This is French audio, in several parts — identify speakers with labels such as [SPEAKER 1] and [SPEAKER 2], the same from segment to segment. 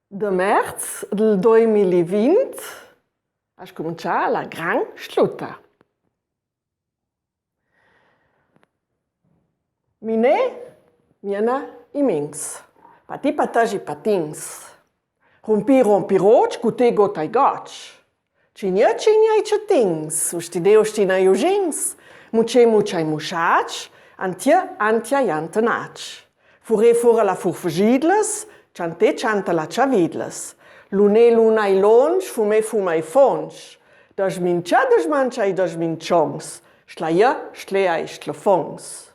[SPEAKER 1] De març del 2020 ha cominciat la gran schluta. Minè miena immens. Pati patagi patins. Rompi roig, gute got ai goig. Cinia i chatins, ustideo stina iugins. Mucai muchac, antia iantenac. Fure fora la furfugidles, chanta la chavidles. Luna i longe, fumai fonge. Dos mancha i dos minchongs. Stlea i stlofons.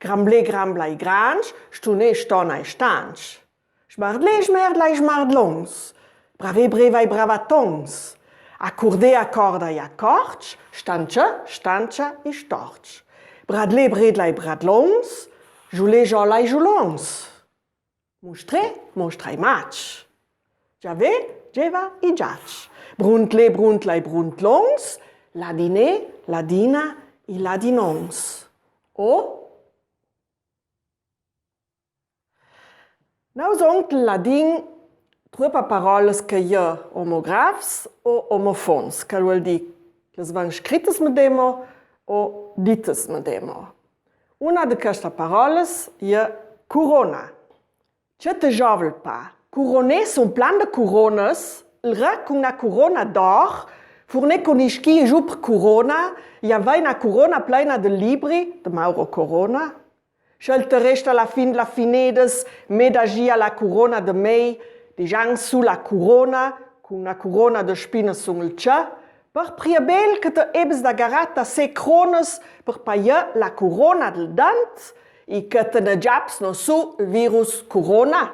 [SPEAKER 1] Grambla i grange, stona i stanch. Schmerdla i schmardlons. Breva i bravatons. Accorda i accords, stancha i storch. Bredla i bradlons, jola i julons. Mostra i match. Jeva i giac. Bruntla i bruntlons, ladina i ladinons. Naus oncle ladin tropa paroles que ja homografs o homofons, que vuol dir que van scrittes medemo o dites medemo. Una de queste paroles ja corona. Ce te jovel pa? Coroner son plan de corones, il re con una corona d'or, fourne con ischi e giù per corona, ja vai una corona plena de libri de Mauro Corona. Scelte resta la finedes, medagia la corona de mei, di giang su la corona, con una corona de spines sul il cia, per priabel che te ebes da garata se crones per paia la corona del dant, e che te ne giaps no su il virus corona.